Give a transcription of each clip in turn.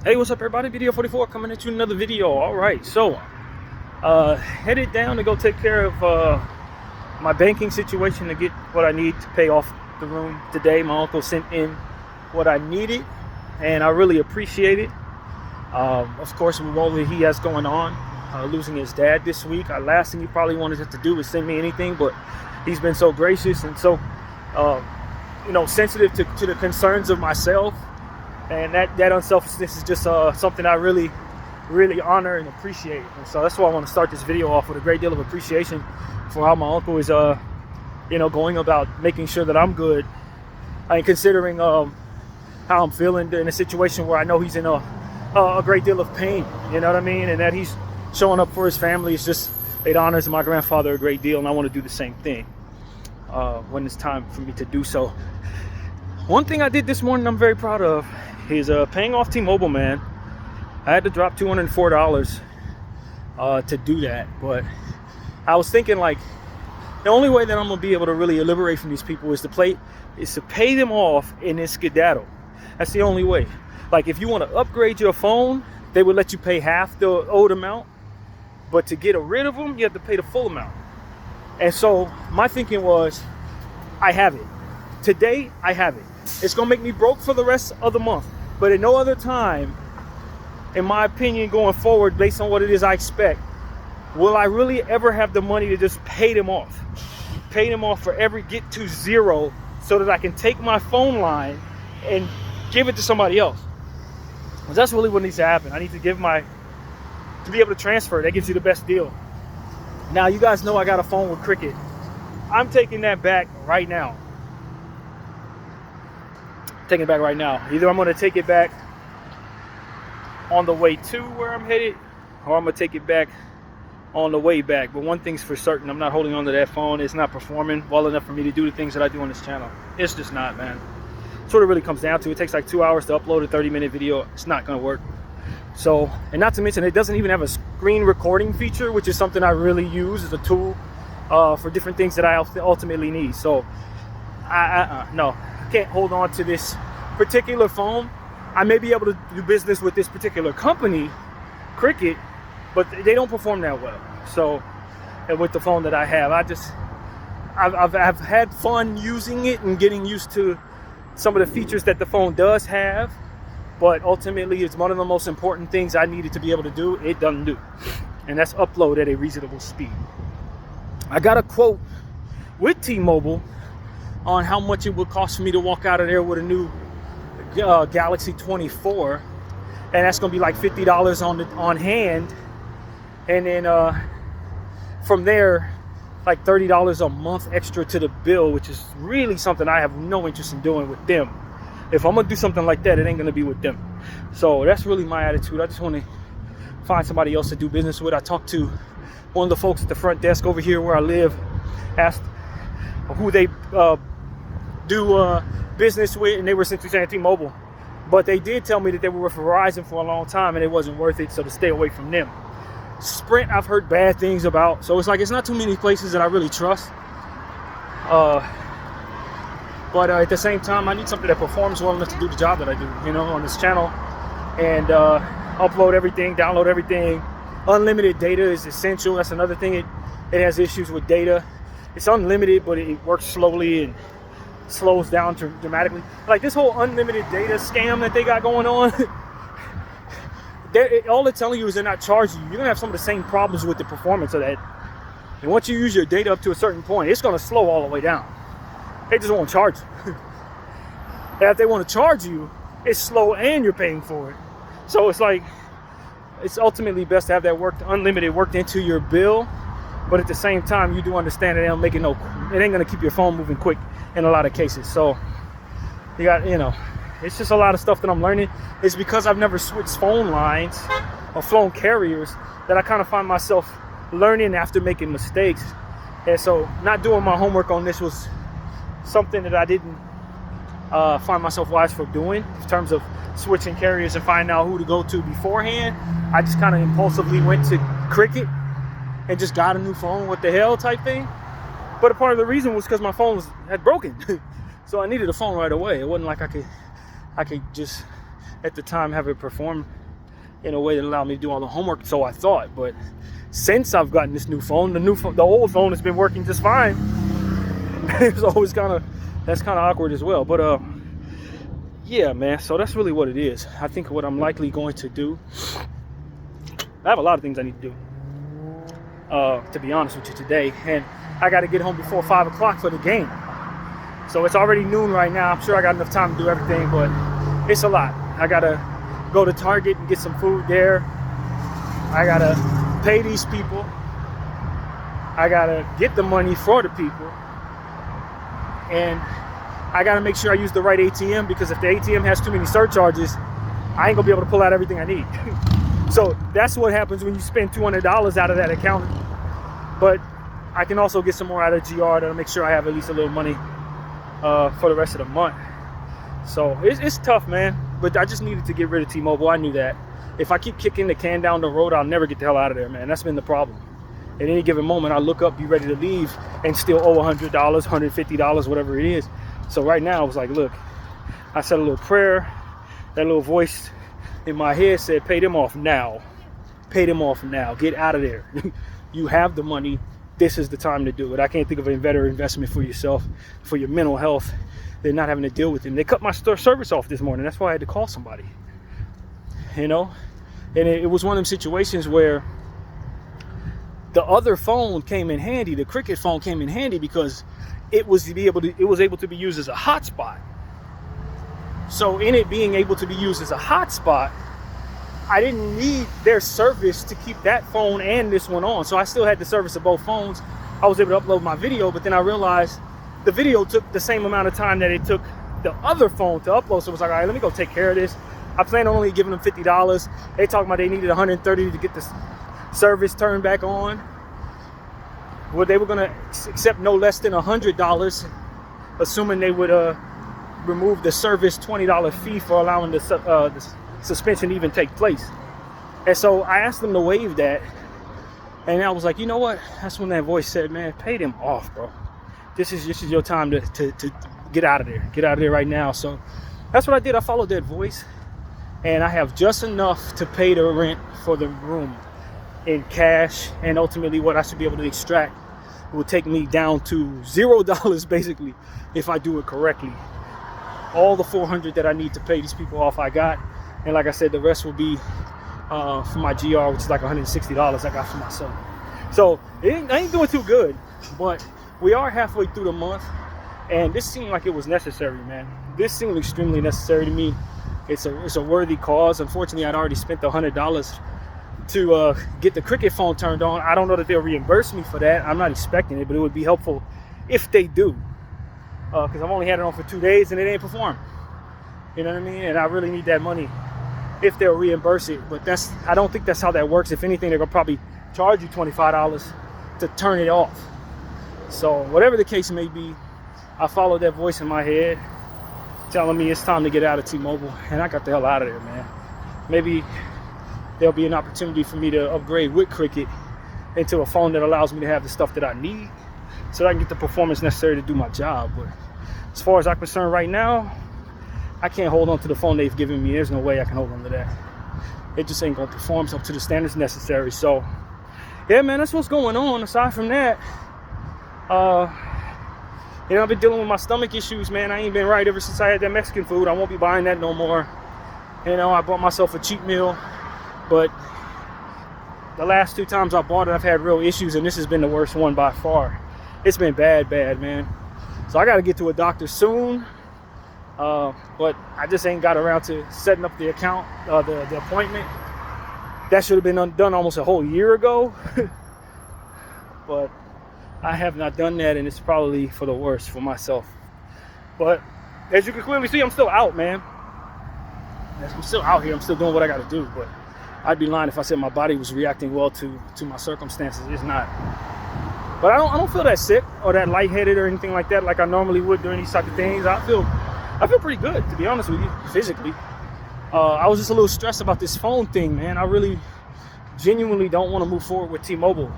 Hey, what's up, everybody? Video 44 coming at you another video. All right, so headed down to go take care of my banking situation to get what I need to pay off the room today. My uncle sent in what I needed, and I really appreciate it. Of course, with all that he has going on, losing his dad this week, last thing he probably wanted to do was send me anything, but he's been so gracious and so sensitive to the concerns of myself. And that unselfishness is just something I really honor and appreciate. And so that's why I want to start this video off with a great deal of appreciation for how my uncle is, going about making sure that I'm good. And considering how I'm feeling in a situation where I know he's in a great deal of pain, you know what I mean? And that he's showing up for his family. It honors my grandfather a great deal, and I want to do the same thing when it's time for me to do so. One thing I did this morning I'm very proud of is paying off T-Mobile, man. I had to drop $204 to do that, but I was thinking, like, the only way that I'm gonna be able to really liberate from these people is to pay them off and then skedaddle. That's the only way. Like, if you want to upgrade your phone, they would let you pay half the owed amount, but to get rid of them, you have to pay the full amount. And so my thinking was, I have it. Today, I have it. It's gonna make me broke for the rest of the month, but at no other time, in my opinion, going forward, based on what it is I expect, will I really ever have the money to just pay them off for get to zero, so that I can take my phone line and give it to somebody else. Because that's really what needs to happen. I need to to be able to transfer. That gives you the best deal. Now, you guys know I got a phone with Cricket. I'm taking that back right now. Taking it back right now. Either I'm going to take it back on the way to where I'm headed, or I'm going to take it back on the way back. But one thing's for certain, I'm not holding on to that phone. It's not performing well enough for me to do the things that I do on this channel. It's just not, man. That's what it really comes down to. It takes like 2 hours to upload a 30-minute video. It's not going to work. So, and not to mention, it doesn't even have a screen recording feature, which is something I really use as a tool for different things that I ultimately need. So, no, I can't hold on to this particular phone. I may be able to do business with this particular company, Cricket, but they don't perform that well. So, and with the phone that I have, I've had fun using it and getting used to some of the features that the phone does have, but ultimately it's one of the most important things I needed to be able to do. It doesn't do, and that's upload at a reasonable speed. I got a quote with T-Mobile on how much it would cost for me to walk out of there with a new Galaxy 24, and that's gonna be like $50 on hand, and then from there, like $30 a month extra to the bill, which is really something I have no interest in doing with them. If I'm gonna do something like that, it ain't gonna be with them. So that's really my attitude. I just want to find somebody else to do business with. I talked to one of the folks at the front desk over here where I live, asked who they do business with, and they were simply saying T-Mobile. But they did tell me that they were with Verizon for a long time and it wasn't worth it, so to stay away from them. Sprint, I've heard bad things about, so it's not too many places that I really trust. But at the same time, I need something that performs well enough to do the job that I do, on this channel, and upload everything, download everything. Unlimited data is essential. That's another thing. It has issues with data. It's unlimited, but it works slowly and slows down dramatically. Like this whole unlimited data scam that they got going on. All they're telling you is they're not charging you. You're gonna have some of the same problems with the performance of that. And once you use your data up to a certain point, it's gonna slow all the way down. They just won't charge you. And if they want to charge you, it's slow and you're paying for it. So it's ultimately best to have that unlimited worked into your bill. But at the same time, you do understand that it ain't gonna keep your phone moving quick in a lot of cases. So you got, it's just a lot of stuff that I'm learning. It's because I've never switched phone lines or phone carriers that I kind of find myself learning after making mistakes. And so not doing my homework on this was something that I didn't find myself wise for doing in terms of switching carriers and finding out who to go to beforehand. I just kind of impulsively went to Cricket and just got a new phone, what the hell type thing. But a part of the reason was because my phone had broken. So I needed a phone right away. It wasn't like I could just at the time have it perform in a way that allowed me to do all the homework, so I thought. But since I've gotten this new phone, the old phone has been working just fine. It's always that's kind of awkward as well. But yeah, man, so that's really what it is. I think what I'm likely going to do, I have a lot of things I need to do, to be honest with you today, and I got to get home before 5 o'clock for the game. So it's already noon right now. I'm sure I got enough time to do everything, but it's a lot. I got to go to Target and get some food there. I got to pay these people. I got to get the money for the people. And I got to make sure I use the right ATM, because if the ATM has too many surcharges, I ain't going to be able to pull out everything I need. So that's what happens when you spend $200 out of that account. But I can also get some more out of GR to make sure I have at least a little money for the rest of the month. So it's tough, man. But I just needed to get rid of T-Mobile. I knew that. If I keep kicking the can down the road, I'll never get the hell out of there, man. That's been the problem. At any given moment, I look up, be ready to leave, and still owe $100, $150, whatever it is. So right now, I was like, look, I said a little prayer. That little voice in my head said, pay them off now. Pay them off now. Get out of there. You have the money. This is the time to do it. I can't think of a better investment for yourself, for your mental health, than not having to deal with them. They cut my service off this morning. That's why I had to call somebody. You know? And it was one of them situations where the other phone came in handy. The Cricket phone came in handy because it was able to be used as a hotspot. So in it being able to be used as a hotspot, I didn't need their service to keep that phone and this one on. So I still had the service of both phones. I was able to upload my video, but then I realized the video took the same amount of time that it took the other phone to upload. So it was like, all right, let me go take care of this. I plan on only giving them $50. They talking about they needed $130 to get the service turned back on. Well, they were gonna accept no less than $100, assuming they would remove the service $20 fee for allowing the suspension to even take place. And so I asked them to waive that, and I was like, you know what? That's when that voice said, man, pay them off, bro. This is your time to get out of there. Get out of there right now. So that's what I did. I followed that voice, and I have just enough to pay the rent for the room in cash, and ultimately what I should be able to extract will take me down to $0 basically if I do it correctly. All the $400 that I need to pay these people off I got, and like I said, the rest will be for my GR, which is like $160 I got for myself. So I ain't doing too good, but we are halfway through the month, and this seemed like it was necessary, man. This seemed extremely necessary to me. It's a worthy cause. Unfortunately, I'd already spent the $100 to get the Cricket phone turned on. I don't know that they'll reimburse me for that. I'm not expecting it, but it would be helpful if they do, because I've only had it on for 2 days and it ain't performed. You know what I mean? And I really need that money if they'll reimburse it. But I don't think that's how that works. If anything, they're gonna probably charge you $25 to turn it off. So whatever the case may be, I followed that voice in my head telling me it's time to get out of T-Mobile, and I got the hell out of there, man. Maybe there'll be an opportunity for me to upgrade with Cricket into a phone that allows me to have the stuff that I need so that I can get the performance necessary to do my job. But as far as I'm concerned right now, I can't hold on to the phone they've given me. There's no way I can hold on to that. It just ain't gonna perform up to the standards necessary. So yeah, man, that's what's going on. Aside from that, you know, I've been dealing with my stomach issues, man. I ain't been right ever since I had that Mexican food. I won't be buying that no more. You know, I bought myself a cheat meal, but the last 2 times I bought it, I've had real issues, and this has been the worst one by far. It's been bad, man. So I got to get to a doctor soon, but I just ain't got around to setting up the account, the appointment. That should have been done almost a whole year ago, but I have not done that, and it's probably for the worst for myself. But as you can clearly see, I'm still out, man. I'm still out here. I'm still doing what I got to do, but I'd be lying if I said my body was reacting well to my circumstances. It's not. But I don't feel that sick or that lightheaded or anything like that, like I normally would during these type of things. I feel pretty good, to be honest with you, physically. I was just a little stressed about this phone thing, man. I really genuinely don't want to move forward with T-Mobile.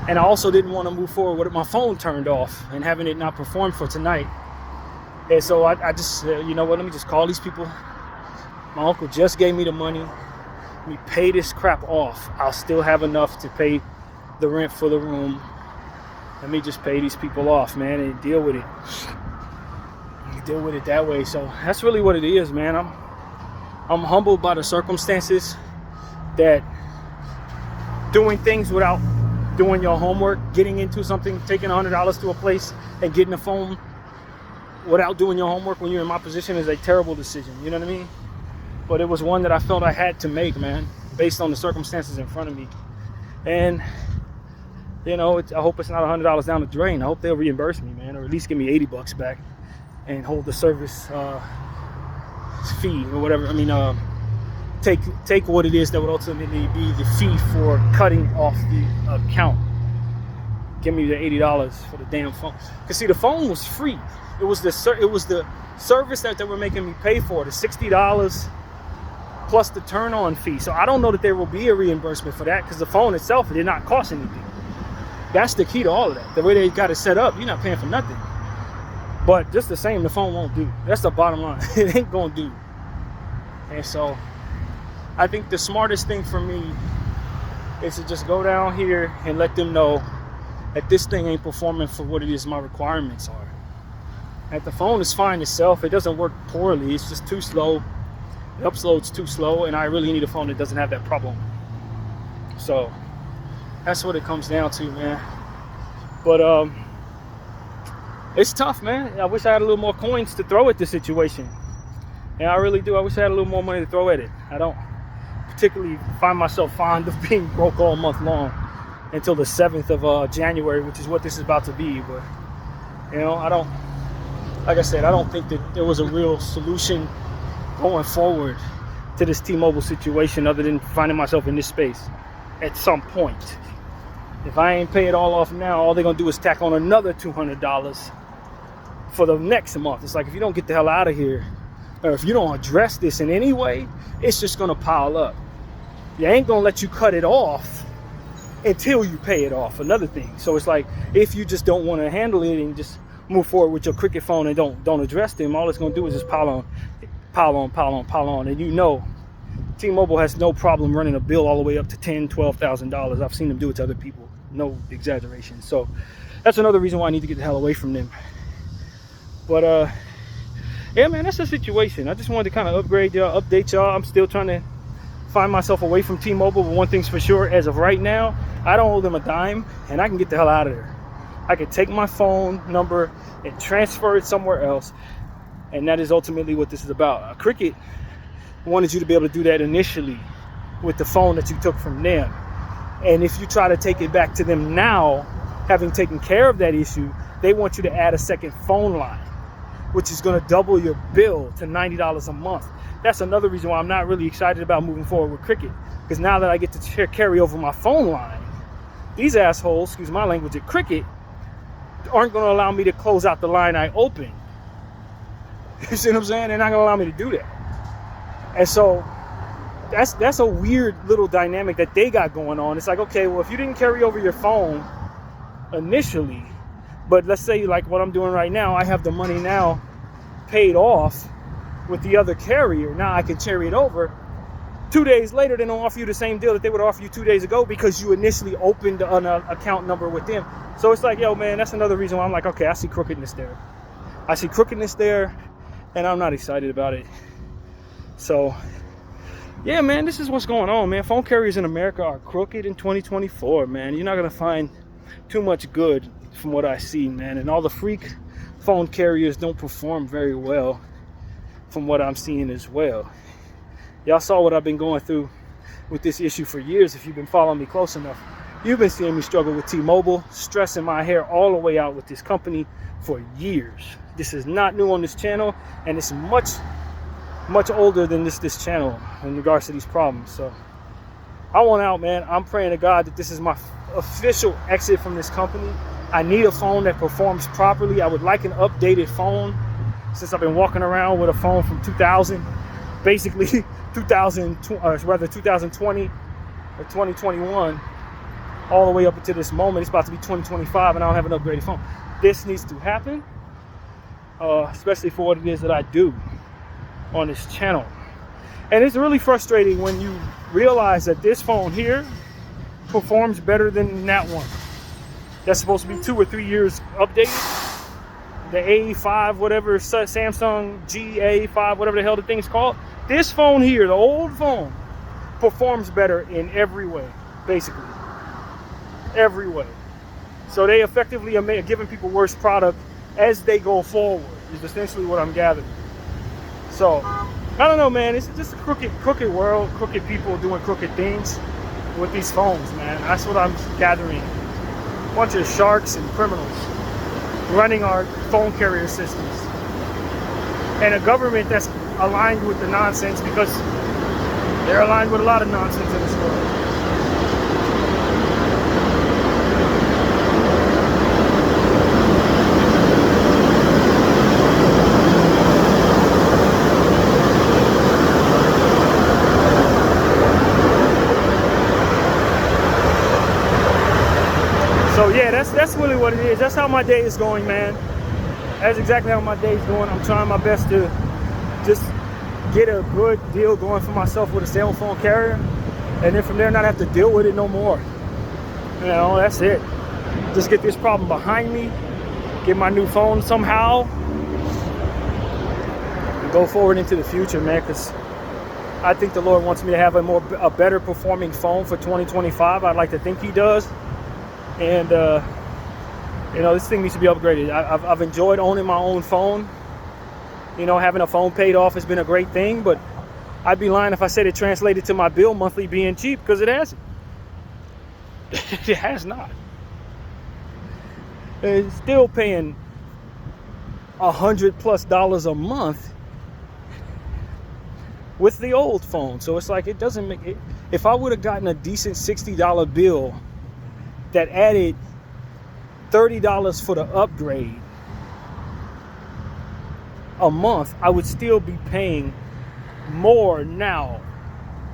And I also didn't want to move forward with my phone turned off and having it not perform for tonight. And so I just, you know what, let me just call these people My uncle just gave me the money. Let me pay this crap off. I'll still have enough to pay the rent for the room. Let me just pay these people off, man, and deal with it. Deal with it that way. So that's really what it is, man. I'm humbled by the circumstances that doing things without doing your homework, getting into something, taking $100 to a place and getting a phone without doing your homework when you're in my position is a terrible decision. You know what I mean? But it was one that I felt I had to make, man, based on the circumstances in front of me. And you know, I hope it's not $100 down the drain. I hope they'll reimburse me, man, or at least give me $80 back and hold the service fee or whatever. I mean, take what it is that would ultimately be the fee for cutting off the account. Give me the $80 for the damn phone. Cause see, the phone was free. It was the service that they were making me pay for, the $60 plus the turn-on fee. So I don't know that there will be a reimbursement for that because the phone itself did not cost anything. That's the key to all of that. The way they got it set up, you're not paying for nothing. But just the same, the phone won't do. That's the bottom line. It ain't gonna do. And so I think the smartest thing for me is to just go down here and let them know that this thing ain't performing for what it is my requirements are. That the phone is fine itself. It doesn't work poorly. It's just too slow. It uploads too slow, and I really need a phone that doesn't have that problem. So that's what it comes down to, man. But it's tough, man. I wish I had a little more coins to throw at the situation. Yeah, I really do. I wish I had a little more money to throw at it. I don't particularly find myself fond of being broke all month long until the 7th of January, which is what this is about to be. But you know, like I said, I don't think that there was a real solution going forward to this T-Mobile situation other than finding myself in this space at some point. If I ain't pay it all off now, all they're gonna do is tack on another $200 for the next month. It's like, if you don't get the hell out of here, or if you don't address this in any way, it's just gonna pile up. You ain't gonna let you cut it off until you pay it off. Another thing. So it's like, if you just don't want to handle it and just move forward with your Cricket phone and don't address them, all it's gonna do is just pile on. And you know, T-Mobile has no problem running a bill all the way up to $10,000, $12,000. I've seen them do it to other people. No exaggeration. So that's another reason why I need to get the hell away from them. But yeah, man, that's the situation. I just wanted to kind of update y'all. I'm still trying to find myself away from T-Mobile, but one thing's for sure, as of right now, I don't owe them a dime, and I can get the hell out of there. I could take my phone number and transfer it somewhere else, and that is ultimately what this is about. Cricket wanted you to be able to do that initially with the phone that you took from them. And if you try to take it back to them now, having taken care of that issue, they want you to add a second phone line, which is going to double your bill to $90 a month. That's another reason why I'm not really excited about moving forward with Cricket, because now that I get to carry over my phone line, these assholes, excuse my language, at Cricket aren't going to allow me to close out the line I opened. You see what I'm saying? They're not going to allow me to do that. And so that's a weird little dynamic that they got going on. It's like, okay, well, if you didn't carry over your phone initially, but let's say like what I'm doing right now, I have the money now paid off with the other carrier. Now I can carry it over. 2 days later, they don't offer you the same deal that they would offer you 2 days ago because you initially opened an account number with them. So it's like, yo, man, that's another reason why I'm like, okay, I see crookedness there. I see crookedness there, and I'm not excited about it. So, yeah, man, this is what's going on, man. Phone carriers in America are crooked in 2024, man. You're not going to find too much good from what I see, man. And all the freak phone carriers don't perform very well from what I'm seeing as well. Y'all saw what I've been going through with this issue for years. If you've been following me close enough, you've been seeing me struggle with T-Mobile, stressing my hair all the way out with this company for years. This is not new on this channel, and it's much older than this channel in regards to these problems. So I want out, man. I'm praying to God that this is my official exit from this company. I need a phone that performs properly. I would like an updated phone, since I've been walking around with a phone from 2000, basically 2020 or 2021, all the way up until this moment. It's about to be 2025, and I don't have an upgraded phone. This needs to happen, especially for what it is that I do on this channel. And it's really frustrating when you realize that this phone here performs better than that one. That's supposed to be 2 or 3 years updated. The A5, whatever, Samsung GA5, whatever the hell the thing's called. This phone here, the old phone, performs better in every way, basically. Every way. So they effectively are giving people worse product as they go forward, is essentially what I'm gathering. So, I don't know, man. It's just a crooked world, crooked people doing crooked things with these phones, man. That's what I'm gathering. A bunch of sharks and criminals running our phone carrier systems. And a government that's aligned with the nonsense, because they're aligned with a lot of nonsense in this world. So yeah, that's really what it is. That's how my day is going, man. That's exactly how my day is going. I'm trying my best to just get a good deal going for myself with a cell phone carrier, and then from there not have to deal with it no more. You know, that's it. Just get this problem behind me, get my new phone somehow, and go forward into the future, man, because I think the Lord wants me to have a better performing phone for 2025. I'd like to think He does. And you know, this thing needs to be upgraded. I've enjoyed owning my own phone. You know, having a phone paid off has been a great thing, but I'd be lying if I said it translated to my bill monthly being cheap, because it hasn't. It has not. It's still paying $100+ a month with the old phone. So it's like, it doesn't make it. If I would have gotten a decent $60 bill that added $30 for the upgrade a month, I would still be paying more now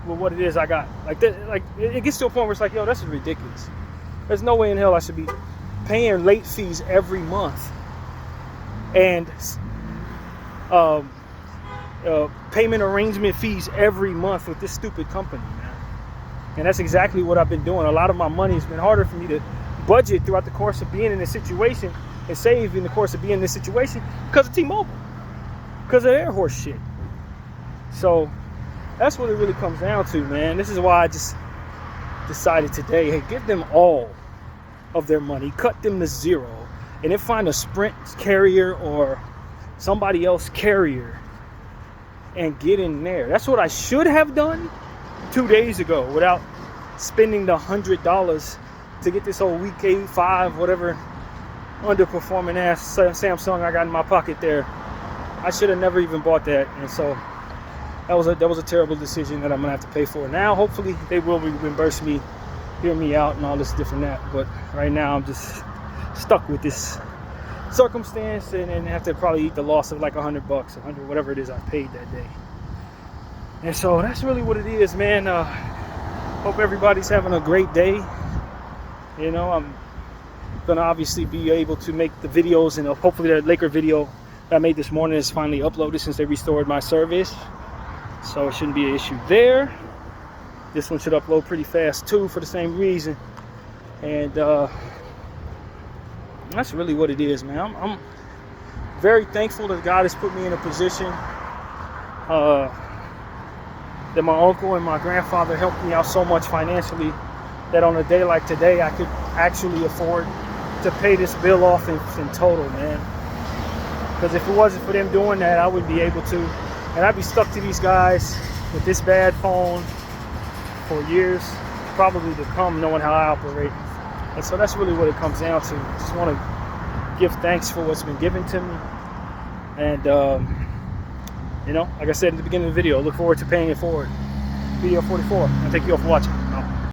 with what it is I got. Like that, like it gets to a point where it's like, yo, this is ridiculous. There's no way in hell I should be paying late fees every month and payment arrangement fees every month with this stupid company, man. And that's exactly what I've been doing. A lot of my money has been harder for me to budget throughout the course of being in this situation and save in the course of being in this situation because of T-Mobile, because of their horse shit. So that's what it really comes down to, man. This is why I just decided today, hey, give them all of their money, cut them to zero, and then find a Sprint carrier or somebody else carrier and get in there. That's what I should have done 2 days ago without spending the $100 to get this old weak A5, whatever underperforming ass Samsung I got in my pocket there. I should have never even bought that, and so that was a terrible decision that I'm gonna have to pay for. Now hopefully they will reimburse me, hear me out, and all this different that. But right now I'm just stuck with this circumstance and have to probably eat the loss of like $100, 100, whatever it is I paid that day. And so that's really what it is, man. Hope everybody's having a great day. You know, I'm gonna obviously be able to make the videos, and hopefully the Laker video that I made this morning is finally uploaded since they restored my service. So it shouldn't be an issue there. This one should upload pretty fast too for the same reason. And that's really what it is, man. I'm very thankful that God has put me in a position that my uncle and my grandfather helped me out so much financially that on a day like today I could actually afford to pay this bill off in total, man. Because if it wasn't for them doing that, I wouldn't be able to. And I'd be stuck to these guys with this bad phone for years, probably to come, knowing how I operate. And so that's really what it comes down to. Just want to give thanks for what's been given to me. And, you know, like I said in the beginning of the video, look forward to paying it forward. Video 44. And thank you all for watching.